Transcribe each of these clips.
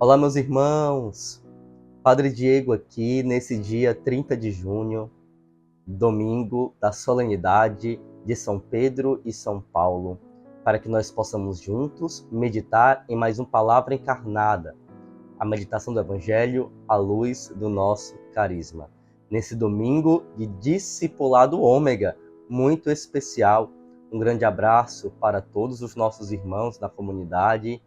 Olá, meus irmãos! Padre Diego aqui nesse dia 30 de junho, domingo da solenidade de São Pedro e São Paulo, para que nós possamos juntos meditar em mais uma palavra encarnada, a meditação do Evangelho à luz do nosso carisma. Nesse domingo de discipulado ômega, muito especial, um grande abraço para todos os nossos irmãos da comunidade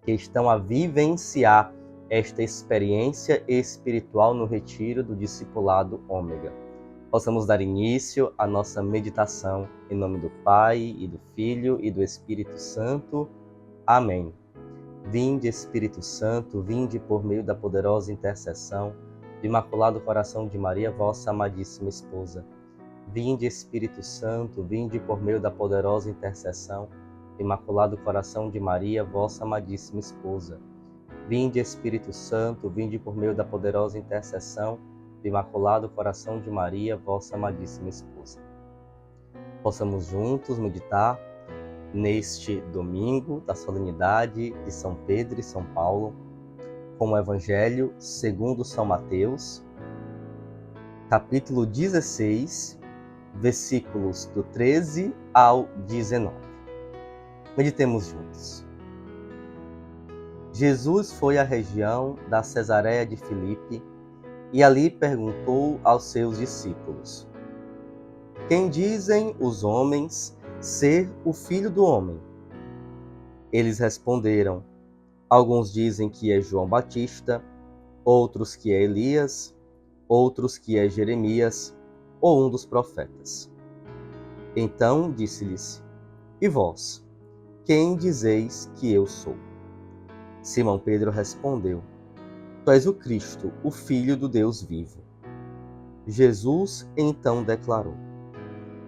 que estão a vivenciar esta experiência espiritual no retiro do discipulado ômega. Possamos dar início à nossa meditação em nome do Pai, e do Filho, e do Espírito Santo. Amém. Vinde, Espírito Santo, vinde por meio da poderosa intercessão do Imaculado Coração de Maria, vossa amadíssima esposa. Vinde, Espírito Santo, vinde por meio da poderosa intercessão do Imaculado Coração de Maria, vossa amadíssima esposa. Vinde, Espírito Santo, vinde por meio da poderosa intercessão do Imaculado Coração de Maria, vossa amadíssima esposa. Possamos juntos meditar neste domingo da solenidade de São Pedro e São Paulo, com o Evangelho segundo São Mateus, capítulo 16, versículos do 13 ao 19. Meditemos juntos. Jesus foi à região da Cesareia de Filipe e ali perguntou aos seus discípulos: Quem dizem os homens ser o Filho do Homem? Eles responderam: Alguns dizem que é João Batista, outros que é Elias, outros que é Jeremias ou um dos profetas. Então disse-lhes: E vós, quem dizeis que eu sou? Simão Pedro respondeu: Tu és o Cristo, o Filho do Deus vivo. Jesus então declarou: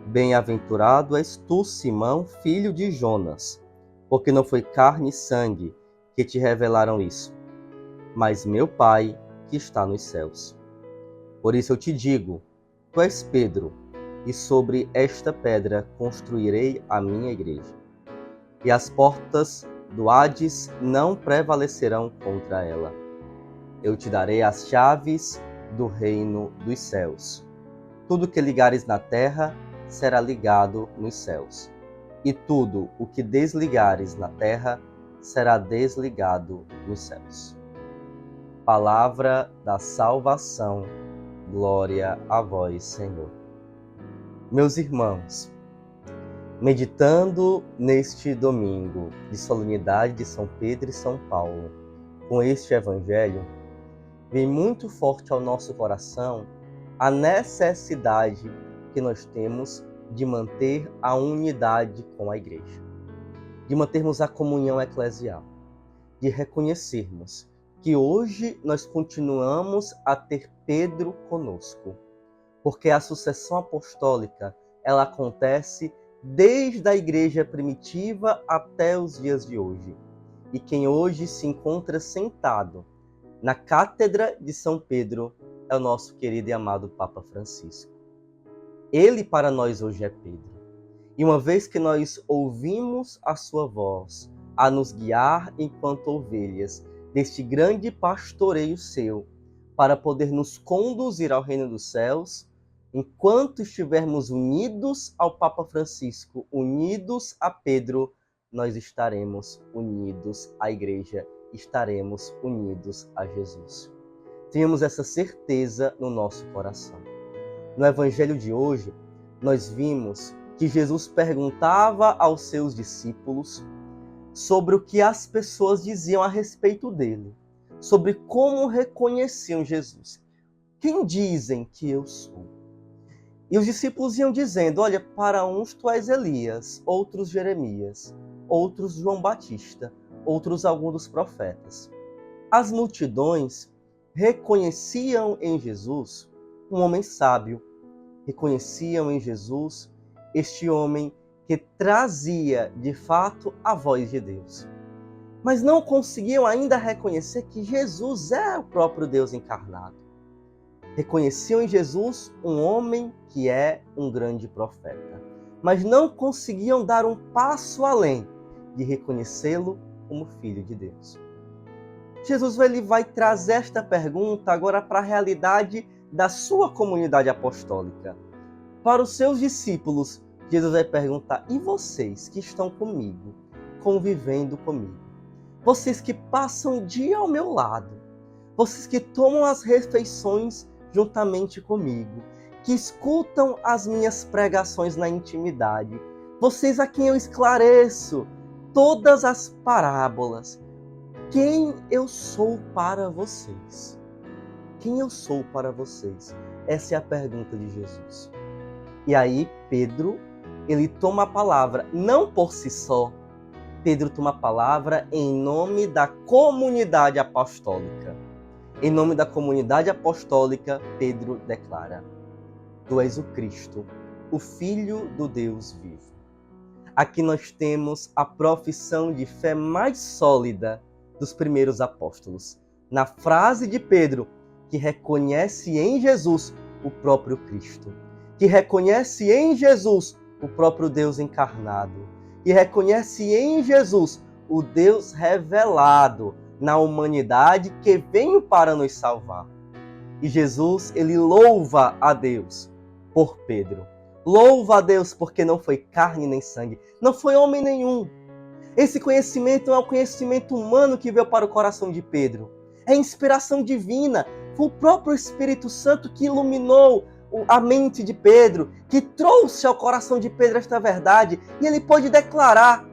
Bem-aventurado és tu, Simão, filho de Jonas, porque não foi carne e sangue que te revelaram isso, mas meu Pai que está nos céus. Por isso eu te digo, tu és Pedro, e sobre esta pedra construirei a minha igreja. E as portas do Hades não prevalecerão contra ela. Eu te darei as chaves do reino dos céus. Tudo que ligares na terra será ligado nos céus, e tudo o que desligares na terra será desligado nos céus. Palavra da salvação, glória a vós, Senhor. Meus irmãos, meditando neste domingo de solenidade de São Pedro e São Paulo, com este Evangelho, vem muito forte ao nosso coração a necessidade que nós temos de manter a unidade com a Igreja, de mantermos a comunhão eclesial, de reconhecermos que hoje nós continuamos a ter Pedro conosco, porque a sucessão apostólica ela acontece desde a Igreja primitiva até os dias de hoje. E quem hoje se encontra sentado na cátedra de São Pedro é o nosso querido e amado Papa Francisco. Ele para nós hoje é Pedro. E uma vez que nós ouvimos a sua voz a nos guiar enquanto ovelhas deste grande pastoreio seu, para poder nos conduzir ao reino dos céus, enquanto estivermos unidos ao Papa Francisco, unidos a Pedro, nós estaremos unidos à Igreja, estaremos unidos a Jesus. Tenhamos essa certeza no nosso coração. No Evangelho de hoje, nós vimos que Jesus perguntava aos seus discípulos sobre o que as pessoas diziam a respeito dele, sobre como reconheciam Jesus. Quem dizem que eu sou? E os discípulos iam dizendo, olha, para uns tu és Elias, outros Jeremias, outros João Batista, outros alguns dos profetas. As multidões reconheciam em Jesus um homem sábio, reconheciam em Jesus este homem que trazia, de fato, a voz de Deus. Mas não conseguiam ainda reconhecer que Jesus é o próprio Deus encarnado. Reconheciam em Jesus um homem que é um grande profeta, mas não conseguiam dar um passo além de reconhecê-lo como Filho de Deus. Jesus ele vai trazer esta pergunta agora para a realidade da sua comunidade apostólica. Para os seus discípulos, Jesus vai perguntar: e vocês que estão comigo, convivendo comigo? Vocês que passam o dia ao meu lado, vocês que tomam as refeições juntamente comigo, que escutam as minhas pregações na intimidade, vocês a quem eu esclareço todas as parábolas, quem eu sou para vocês? Quem eu sou para vocês? Essa é a pergunta de Jesus. E aí Pedro, ele toma a palavra, não por si só. Pedro toma a palavra em nome da comunidade apostólica. Em nome da comunidade apostólica, Pedro declara: Tu és o Cristo, o Filho do Deus vivo. Aqui nós temos a profissão de fé mais sólida dos primeiros apóstolos. Na frase de Pedro, que reconhece em Jesus o próprio Cristo, que reconhece em Jesus o próprio Deus encarnado, que reconhece em Jesus o Deus revelado na humanidade que veio para nos salvar. E Jesus, ele louva a Deus por Pedro. Louva a Deus porque não foi carne nem sangue, não foi homem nenhum. Esse conhecimento é um conhecimento humano que veio para o coração de Pedro. É inspiração divina. Foi o próprio Espírito Santo que iluminou a mente de Pedro, que trouxe ao coração de Pedro esta verdade. E ele pôde declarar: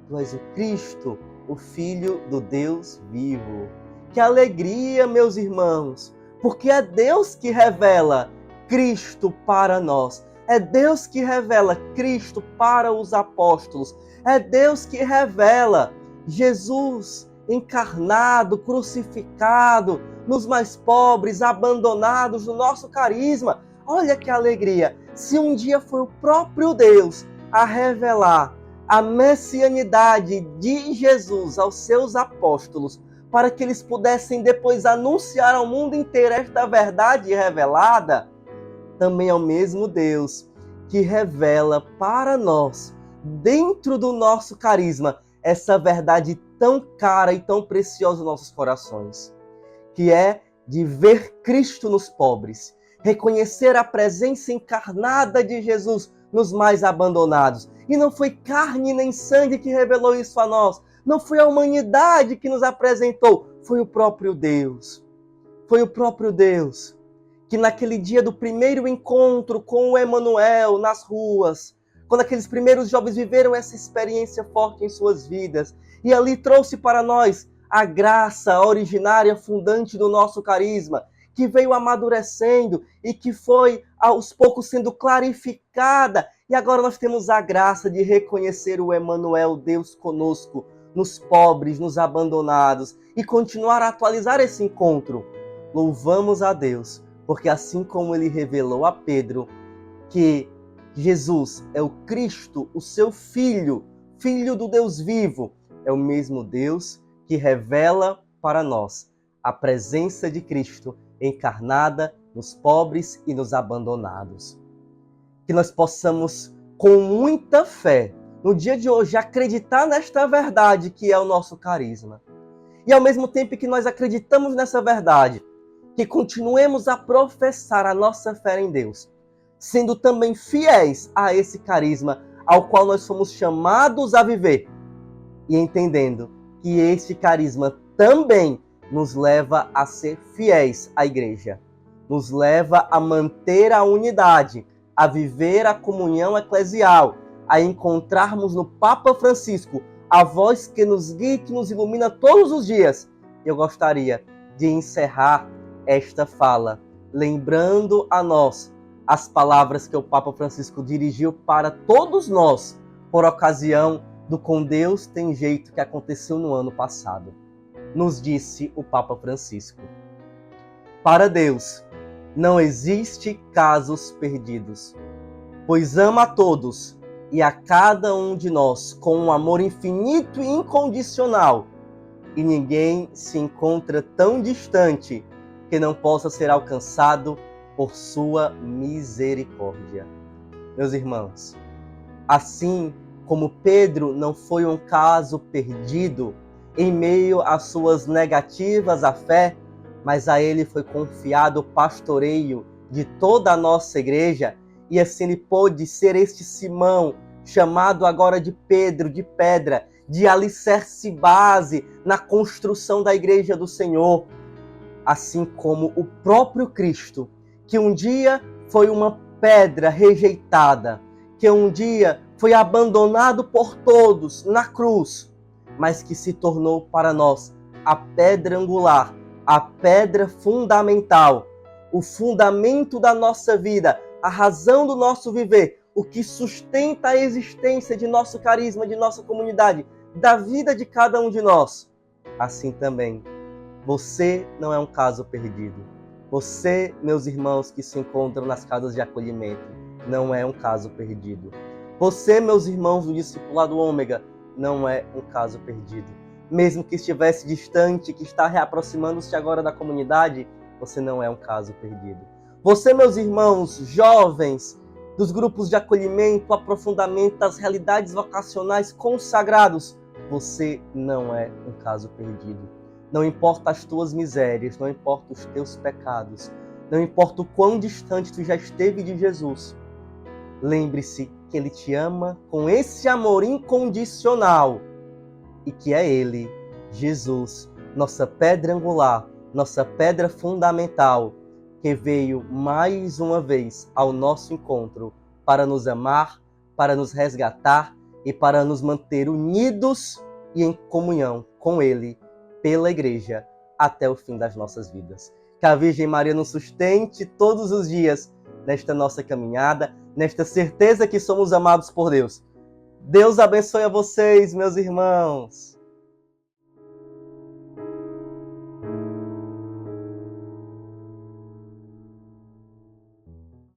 Tu és o Cristo, o Filho do Deus vivo. Que alegria, meus irmãos, porque é Deus que revela Cristo para nós. É Deus que revela Cristo para os apóstolos. É Deus que revela Jesus encarnado, crucificado, nos mais pobres, abandonados do nosso carisma. Olha que alegria! Se um dia foi o próprio Deus a revelar a messianidade de Jesus aos seus apóstolos, para que eles pudessem depois anunciar ao mundo inteiro esta verdade revelada, também é o mesmo Deus que revela para nós, dentro do nosso carisma, essa verdade tão cara e tão preciosa nos nossos corações, que é de ver Cristo nos pobres, reconhecer a presença encarnada de Jesus nos mais abandonados. E não foi carne nem sangue que revelou isso a nós, não foi a humanidade que nos apresentou, foi o próprio Deus. Foi o próprio Deus que naquele dia do primeiro encontro com o Emanuel nas ruas, quando aqueles primeiros jovens viveram essa experiência forte em suas vidas, e ali trouxe para nós a graça originária fundante do nosso carisma, que veio amadurecendo e que foi aos poucos sendo clarificada, e agora nós temos a graça de reconhecer o Emanuel, Deus conosco, nos pobres, nos abandonados, e continuar a atualizar esse encontro. Louvamos a Deus, porque assim como ele revelou a Pedro que Jesus é o Cristo, o seu Filho, Filho do Deus vivo, é o mesmo Deus que revela para nós a presença de Cristo encarnada nos pobres e nos abandonados. Que nós possamos, com muita fé, no dia de hoje, acreditar nesta verdade que é o nosso carisma. E ao mesmo tempo que nós acreditamos nessa verdade, que continuemos a professar a nossa fé em Deus, sendo também fiéis a esse carisma ao qual nós somos chamados a viver, e entendendo que este carisma também nos leva a ser fiéis à igreja, nos leva a manter a unidade, a viver a comunhão eclesial, a encontrarmos no Papa Francisco a voz que nos guia e que nos ilumina todos os dias. Eu gostaria de encerrar esta fala lembrando a nós as palavras que o Papa Francisco dirigiu para todos nós por ocasião do Com Deus Tem Jeito que aconteceu no ano passado. Nos disse o Papa Francisco: para Deus não existe casos perdidos, pois ama a todos e a cada um de nós com um amor infinito e incondicional, e ninguém se encontra tão distante que não possa ser alcançado por sua misericórdia. Meus irmãos, assim como Pedro não foi um caso perdido, em meio às suas negativas à fé, mas a ele foi confiado o pastoreio de toda a nossa igreja, e assim ele pôde ser este Simão, chamado agora de Pedro, de pedra, de alicerce base na construção da igreja do Senhor, assim como o próprio Cristo, que um dia foi uma pedra rejeitada, que um dia foi abandonado por todos na cruz, mas que se tornou para nós a pedra angular, a pedra fundamental, o fundamento da nossa vida, a razão do nosso viver, o que sustenta a existência de nosso carisma, de nossa comunidade, da vida de cada um de nós. Assim também, você não é um caso perdido. Você, meus irmãos que se encontram nas casas de acolhimento, não é um caso perdido. Você, meus irmãos do Discipulado Ômega, não é um caso perdido. Mesmo que estivesse distante, que está reaproximando-se agora da comunidade, você não é um caso perdido. Você, meus irmãos jovens dos grupos de acolhimento, aprofundamento das realidades vocacionais consagrados, você não é um caso perdido. Não importa as tuas misérias, não importa os teus pecados, não importa o quão distante tu já esteve de Jesus. Lembre-se que Ele te ama com esse amor incondicional e que é Ele, Jesus, nossa pedra angular, nossa pedra fundamental, que veio mais uma vez ao nosso encontro para nos amar, para nos resgatar e para nos manter unidos e em comunhão com Ele, pela Igreja, até o fim das nossas vidas. Que a Virgem Maria nos sustente todos os dias nesta nossa caminhada, nesta certeza que somos amados por Deus. Deus abençoe a vocês, meus irmãos.